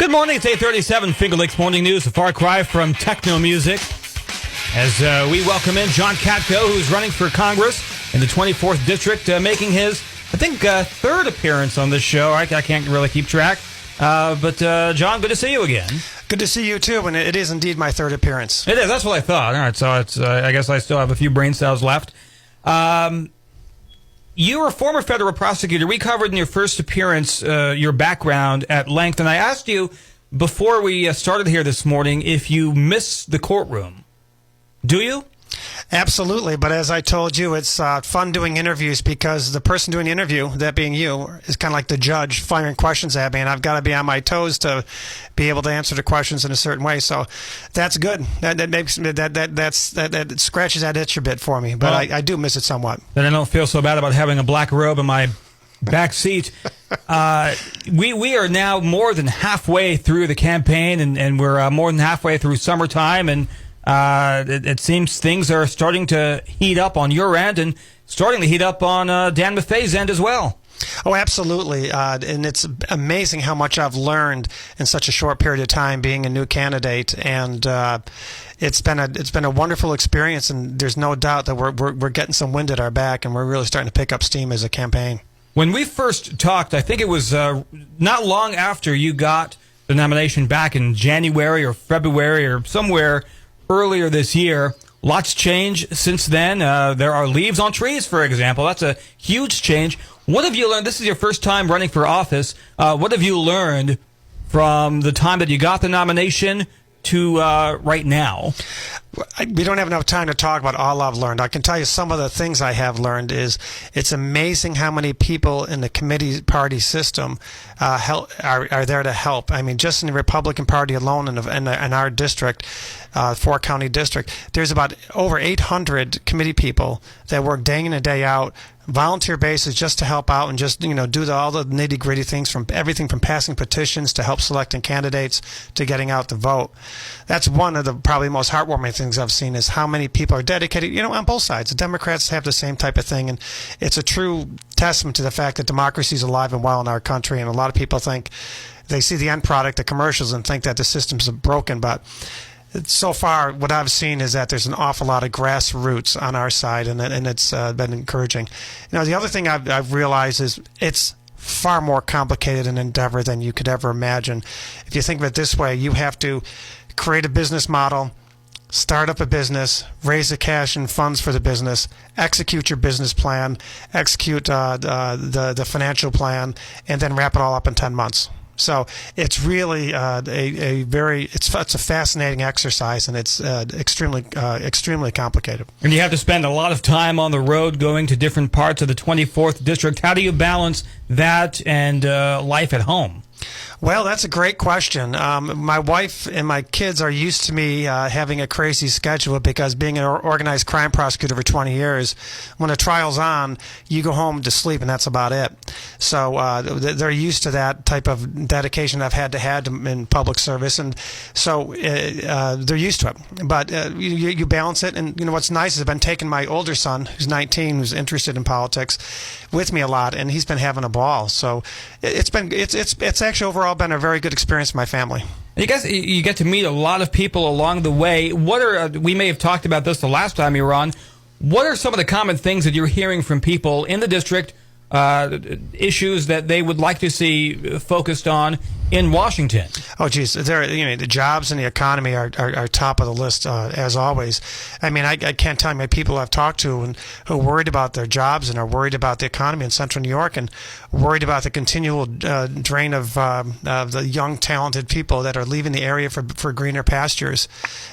Good morning. It's 8:37. Finger Lakes Morning News. A far cry from techno music. As we welcome in John Katko, who's running for Congress in the 24th District, making his, I think, third appearance on this show. I can't really keep track. But John, good to see you again. Good to see you, too, and it is indeed my third appearance. It is. That's what I thought. All right, so it's, I guess I still have a few brain cells left. You were a former federal prosecutor. We covered in your first appearance your background at length, and I asked you before we started here this morning if you miss the courtroom. Do you? Absolutely, but as I told you, it's fun doing interviews because the person doing the interview, that being you, is kind of like the judge firing questions at me, and I've got to be on my toes to be able to answer the questions in a certain way. So that's good. That scratches that itch a bit for me, but I do miss it somewhat. Then I don't feel so bad about having a black robe in my back seat. We are now more than halfway through the campaign, and we're more than halfway through summertime, and it seems things are starting to heat up on your end and starting to heat up on Dan Maffei's end as well. Oh, absolutely. And it's amazing how much I've learned in such a short period of time being a new candidate. And it's been a wonderful experience. And there's no doubt that we're getting some wind at our back, and we're really starting to pick up steam as a campaign. When we first talked, I think it was not long after you got the nomination back in January or February or somewhere earlier this year. Lots changed since then. There are leaves on trees, for example. That's a huge change. What have you learned? This is your first time running for office. What have you learned from the time that you got the nomination to right now? We don't have enough time to talk about all I've learned. I can tell you some of the things I have learned is it's amazing how many people in the committee party system are there to help. I mean, just in the Republican Party alone in our district, four-county district, there's about over 800 committee people that work day in and day out, volunteer basis, just to help out and just do all the nitty-gritty things, from everything from passing petitions to help selecting candidates to getting out the vote. That's one of the probably most heartwarming things I've seen, is how many people are dedicated, on both sides. The Democrats have the same type of thing, and it's a true testament to the fact that democracy is alive and well in our country. And a lot of people think they see the end product, the commercials, and think that the systems are broken, but so far, what I've seen is that there's an awful lot of grassroots on our side, and it's been encouraging. The other thing I've realized is it's far more complicated an endeavor than you could ever imagine. If you think of it this way, you have to create a business model, start up a business, raise the cash and funds for the business, execute your business plan, execute the financial plan, and then wrap it all up in 10 months. So it's really it's a fascinating exercise, and it's extremely complicated. And you have to spend a lot of time on the road going to different parts of the 24th District. How do you balance that and life at home? Well, that's a great question. My wife and my kids are used to me having a crazy schedule, because being an organized crime prosecutor for 20 years, when a trial's on, you go home to sleep, and that's about it. So they're used to that type of dedication I've had in public service, and so they're used to it. But you balance it, and what's nice is I've been taking my older son, who's 19, who's interested in politics, with me a lot, and he's been having a ball. So it's actually overall been a very good experience for my family. You get to meet a lot of people along the way. We may have talked about this the last time you were on. What are some of the common things that you're hearing from people in the district, issues that they would like to see focused on in Washington? Oh, geez, the jobs and the economy are top of the list, as always. I mean, I can't tell you how many people I've talked to and who are worried about their jobs and are worried about the economy in Central New York, and worried about the continual drain of the young, talented people that are leaving the area for greener pastures.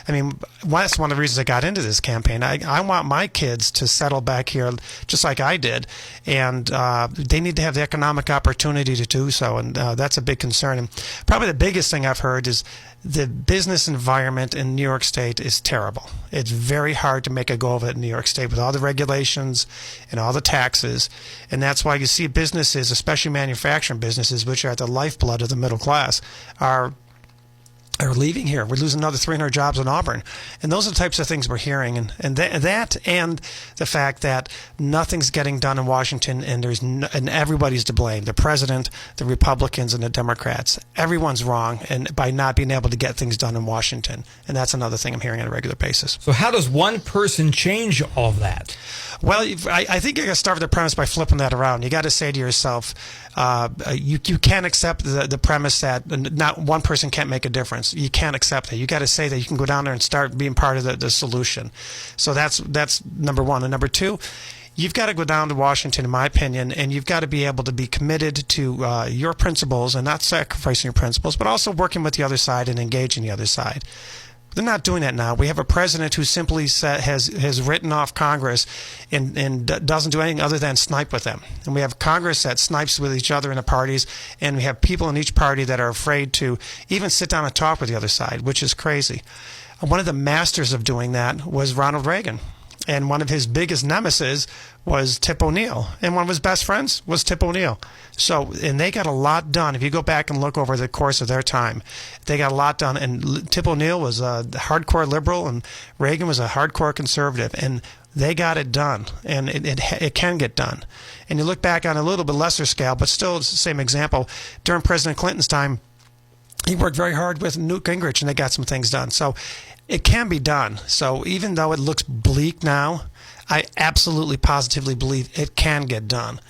I mean, that's one of the reasons I got into this campaign. I want my kids to settle back here just like I did, and they need to have the economic opportunity to do so, and that's a big concern. And probably the biggest thing I've heard is the business environment in New York State is terrible. It's very hard to make a go of it in New York State with all the regulations and all the taxes, and that's why you see businesses, especially manufacturing businesses, which are the lifeblood of the middle class, are are leaving here. We're losing another 300 jobs in Auburn. And those are the types of things we're hearing. And that and the fact that nothing's getting done in Washington, and and everybody's to blame. The president, the Republicans, and the Democrats. Everyone's wrong and by not being able to get things done in Washington. And that's another thing I'm hearing on a regular basis. So how does one person change all of that? Well, I think you got to start with the premise by flipping that around. You got to say to yourself, you can't accept the premise that not one person can't make a difference. You can't accept that. You got to say that you can go down there and start being part of the solution. So that's number one. And number two, you've got to go down to Washington, in my opinion, and you've got to be able to be committed to your principles and not sacrificing your principles, but also working with the other side and engaging the other side. They're not doing that now. We have a president who simply has written off Congress and doesn't do anything other than snipe with them. And we have Congress that snipes with each other in the parties, and we have people in each party that are afraid to even sit down and talk with the other side, which is crazy. One of the masters of doing that was Ronald Reagan. And one of his biggest nemesis was Tip O'Neill. And one of his best friends was Tip O'Neill. And they got a lot done. If you go back and look over the course of their time, they got a lot done. And Tip O'Neill was a hardcore liberal, and Reagan was a hardcore conservative. And they got it done. And it can get done. And you look back on a little bit lesser scale, but still it's the same example. During President Clinton's time, he worked very hard with Newt Gingrich, and they got some things done. So it can be done. So even though it looks bleak now, I absolutely positively believe it can get done.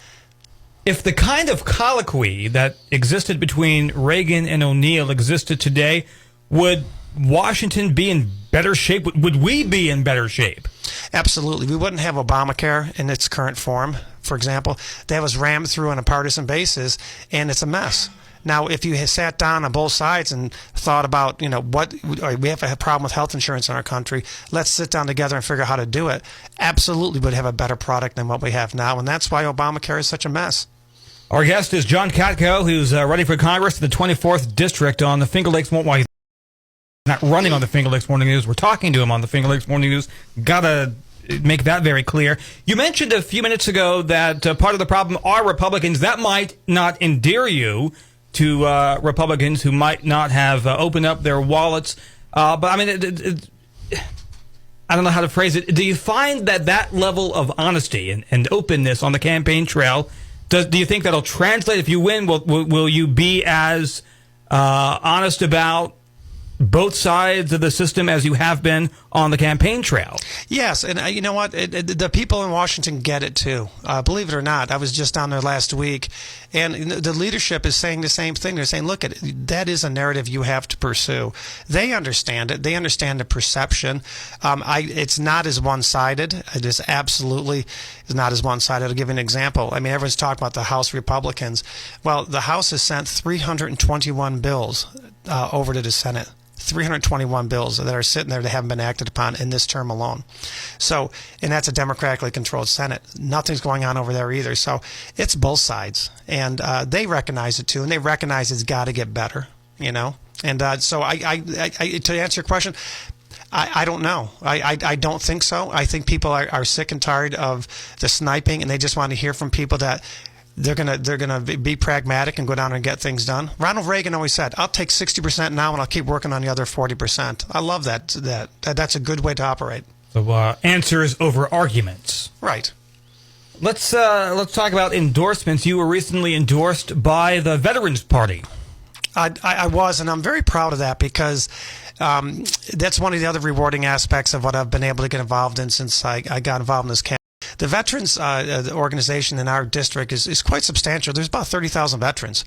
If the kind of colloquy that existed between Reagan and O'Neill existed today, would Washington be in better shape? Would we be in better shape? Absolutely. We wouldn't have Obamacare in its current form, for example. That was rammed through on a partisan basis, and it's a mess. Now, if you had sat down on both sides and thought about, we have a problem with health insurance in our country, let's sit down together and figure out how to do it, absolutely would have a better product than what we have now. And that's why Obamacare is such a mess. Our guest is John Katko, who's running for Congress in the 24th District on the Finger Lakes Morning News. Not running on the Finger Lakes Morning News. We're talking to him on the Finger Lakes Morning News. Gotta make that very clear. You mentioned a few minutes ago that part of the problem are Republicans. That might not endear you to Republicans who might not have opened up their wallets. But, I mean, I don't know how to phrase it. Do you find that level of honesty and openness on the campaign trail, do you think that'll translate? If you win, will you be as honest about both sides of the system as you have been on the campaign trail? Yes, and you know what? The people in Washington get it too. Believe it or not, I was just down there last week, and the leadership is saying the same thing. They're saying, look, that is a narrative you have to pursue. They understand it. They understand the perception. It's not as one-sided. It is absolutely not as one-sided. I'll give you an example. I mean, everyone's talking about the House Republicans. Well, the House has sent 321 bills over to the Senate. 321 bills that are sitting there that haven't been acted upon in this term alone. So, and that's a democratically controlled Senate. Nothing's going on over there either. So it's both sides. And they recognize it too, and they recognize it's got to get better, And so to answer your question, I don't know. I don't think so. I think people are sick and tired of the sniping, and they just want to hear from people that they're gonna be pragmatic and go down and get things done. Ronald Reagan always said, "I'll take 60% now, and I'll keep working on the other 40%." I love that. That's a good way to operate. So answers over arguments. Right. Let's talk about endorsements. You were recently endorsed by the Veterans Party. I was, and I'm very proud of that because that's one of the other rewarding aspects of what I've been able to get involved in since I got involved in this campaign. The veterans organization in our district is quite substantial. There's about 30,000 veterans.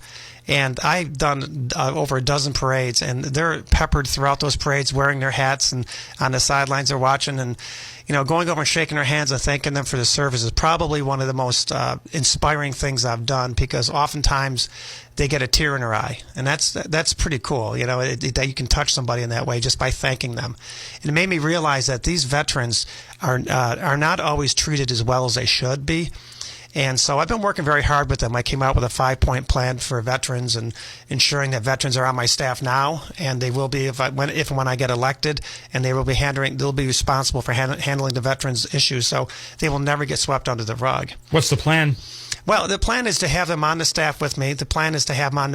And I've done over a dozen parades, and they're peppered throughout those parades wearing their hats, and on the sidelines they're watching. And, going over and shaking their hands and thanking them for the service is probably one of the most inspiring things I've done, because oftentimes they get a tear in their eye. And that's pretty cool, that you can touch somebody in that way just by thanking them. And it made me realize that these veterans are not always treated as well as they should be. And so I've been working very hard with them. I came out with a 5-point plan for veterans and ensuring that veterans are on my staff now, and they will be if and when I get elected, and they'll be responsible for handling the veterans issues, so they will never get swept under the rug. What's the plan? Well, the plan is to have them on the staff with me. The plan is to have them on,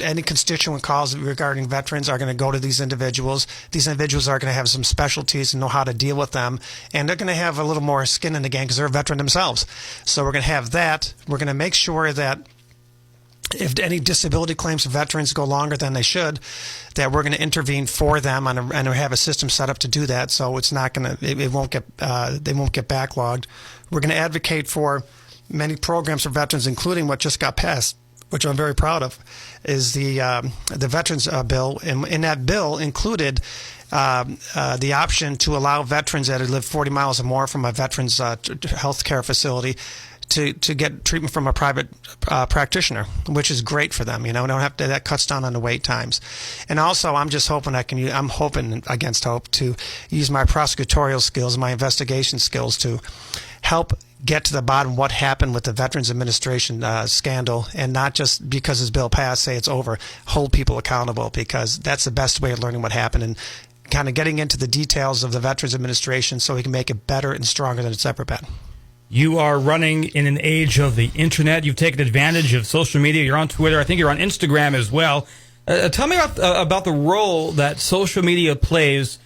any constituent calls regarding veterans are going to go to these individuals. These individuals are going to have some specialties and know how to deal with them. And they're going to have a little more skin in the game because they're a veteran themselves. So we're going to have that. We're going to make sure that if any disability claims for veterans go longer than they should, that we're going to intervene for them and have a system set up to do that. So it's not going to, they won't get backlogged. We're going to advocate for many programs for veterans, including what just got passed, which I'm very proud of, is the Veterans Bill. And in that bill included the option to allow veterans that live 40 miles or more from a veterans health care facility to get treatment from a private practitioner, which is great for them. Don't have to, that cuts down on the wait times. And also, I'm just hoping I'm hoping against hope to use my prosecutorial skills, my investigation skills to help get to the bottom of what happened with the Veterans Administration scandal, and not just because this bill passed, say it's over, hold people accountable, because that's the best way of learning what happened and kind of getting into the details of the Veterans Administration so we can make it better and stronger than it's ever been. You are running in an age of the internet. You've taken advantage of social media. You're on Twitter. I think you're on Instagram as well. Tell me about the role that social media plays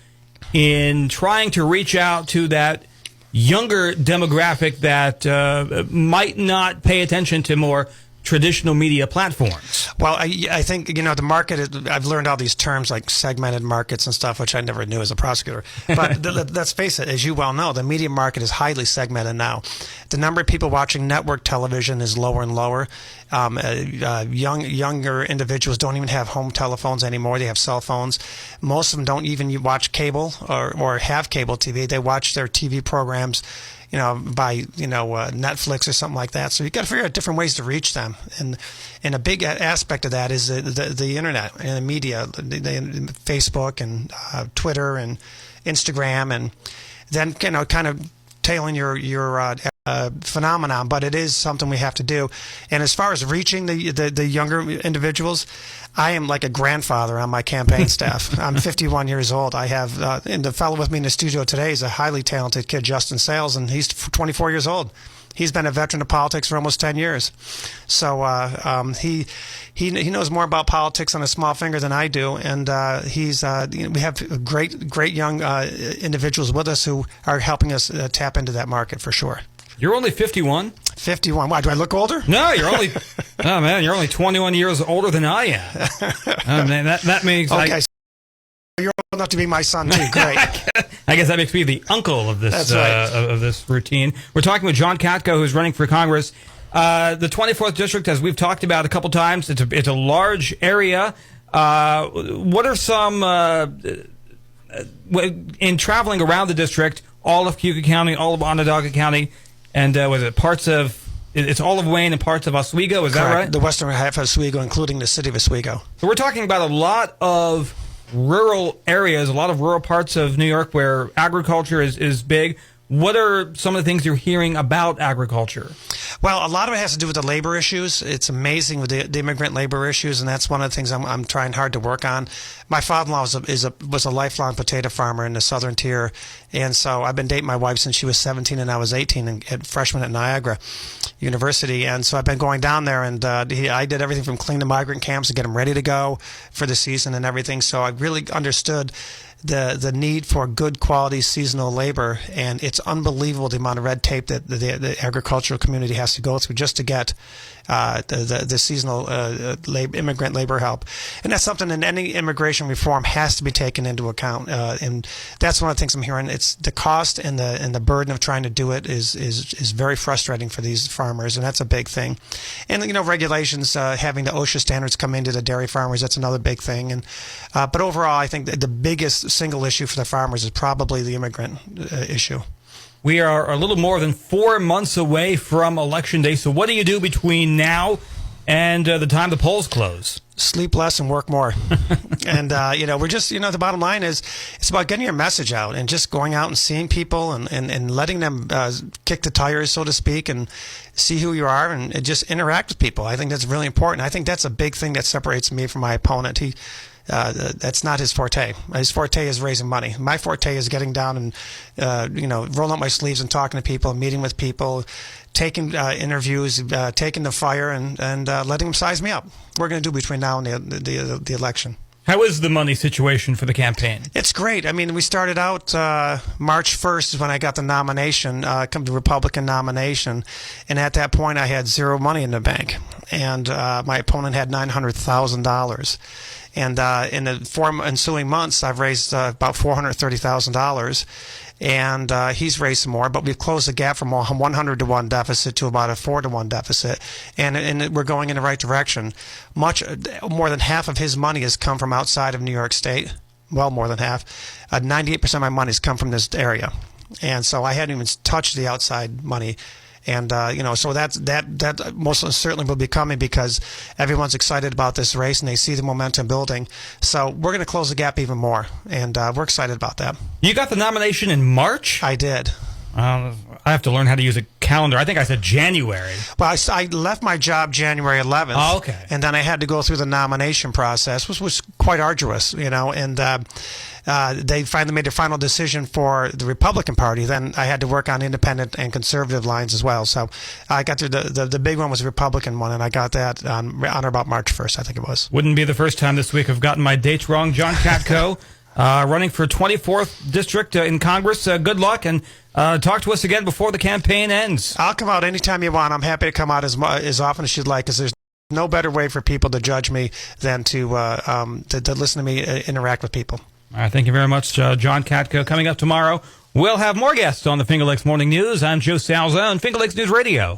in trying to reach out to that younger demographic that might not pay attention to more traditional media platforms. Well, I think, the market, I've learned all these terms like segmented markets and stuff, which I never knew as a prosecutor. But let's face it, as you well know, the media market is highly segmented now. The number of people watching network television is lower and lower. Younger individuals don't even have home telephones anymore. They have cell phones. Most of them don't even watch cable or have cable TV. They watch their TV programs by Netflix or something like that. So you've got to figure out different ways to reach them. And a big aspect of that is the internet and the media, the Facebook and Twitter and Instagram, and then kind of tailing your phenomenon. But it is something we have to do. And as far as reaching the younger individuals, I am like a grandfather on my campaign staff. I'm 51 years old. I have, and the fellow with me in the studio today is a highly talented kid, Justin Sales, and he's 24 years old. He's been a veteran of politics for almost 10 years. So he knows more about politics on a small finger than I do, and we have great young individuals with us who are helping us tap into that market for sure. You're only 51? 51. Why, do I look older? No, you're only, oh man, you're only 21 years older than I am. Oh man, that means okay. You're old enough to be my son too. Great. I guess that makes me the uncle of this. That's right. Of this routine. We're talking with John Katko, who's running for Congress. The 24th district, as we've talked about a couple times, it's a large area. What are some in traveling around the district? All of Cuyahoga County, all of Onondaga County, and was it parts of? It's all of Wayne and parts of Oswego. Is that right? The western half of Oswego, including the city of Oswego. So we're talking about a lot of rural areas, a lot of rural parts of New York where agriculture is big. What are some of the things you're hearing about agriculture? Well, a lot of it has to do with the labor issues. It's amazing with the immigrant labor issues, and that's one of the things I'm trying hard to work on. My father-in-law was a lifelong potato farmer in the southern tier, and so I've been dating my wife since she was 17 and I was 18, and freshman at Niagara University. And so I've been going down there, and I did everything from clean the migrant camps to get them ready to go for the season and everything. So I really understood the need for good quality seasonal labor, and it's unbelievable the amount of red tape that the agricultural community has to go through just to get the seasonal immigrant labor help. And that's something in any immigration reform has to be taken into account. And that's one of the things I'm hearing. It's the cost and the burden of trying to do it is very frustrating for these farmers, and that's a big thing. And regulations, having the OSHA standards come into the dairy farmers, that's another big thing. And but overall, I think the biggest single issue for the farmers is probably the immigrant issue. We are a little more than 4 months away from Election Day. So what do you do between now and the time the polls close? Sleep less and work more. And, we're just, the bottom line is it's about getting your message out and just going out and seeing people and letting them kick the tires, so to speak, and see who you are and just interact with people. I think that's really important. I think that's a big thing that separates me from my opponent. that's not his forte. His forte is raising money. My forte is getting down and rolling up my sleeves and talking to people, meeting with people, taking interviews, taking the fire, and letting them size me up. We're going to do between now and the election. How is the money situation for the campaign? It's great. I mean, we started out March 1st is when I got the nomination, come to Republican nomination, and at that point I had zero money in the bank, and my opponent had $900,000. And in the 4 ensuing months, I've raised about $430,000, and he's raised some more. But we've closed the gap from a 100-to-1 deficit to about a 4-to-1 deficit, and we're going in the right direction. Much more than half of his money has come from outside of New York State. Well, more than half. 98% of my money has come from this area, and so I hadn't even touched the outside money. And so that most certainly will be coming because everyone's excited about this race and they see the momentum building. So we're going to close the gap even more, and we're excited about that. You got the nomination in March? I did. I have to learn how to use a calendar. I think I said January. Well, I left my job January 11th. Oh, okay. And then I had to go through the nomination process, which was quite arduous, and they finally made a final decision for the Republican Party. Then I had to work on independent and conservative lines as well. So I got through the big one was the Republican one, and I got that on or about March 1st, I think it was. Wouldn't be the first time this week I've gotten my dates wrong. John Katko, running for 24th District in Congress. Good luck, and talk to us again before the campaign ends. I'll come out anytime you want. I'm happy to come out as often as you'd like, because there's no better way for people to judge me than to listen to me interact with people. All right, thank you very much, John Katko. Coming up tomorrow, we'll have more guests on the Finger Lakes Morning News. I'm Joe Salza on Finger Lakes News Radio.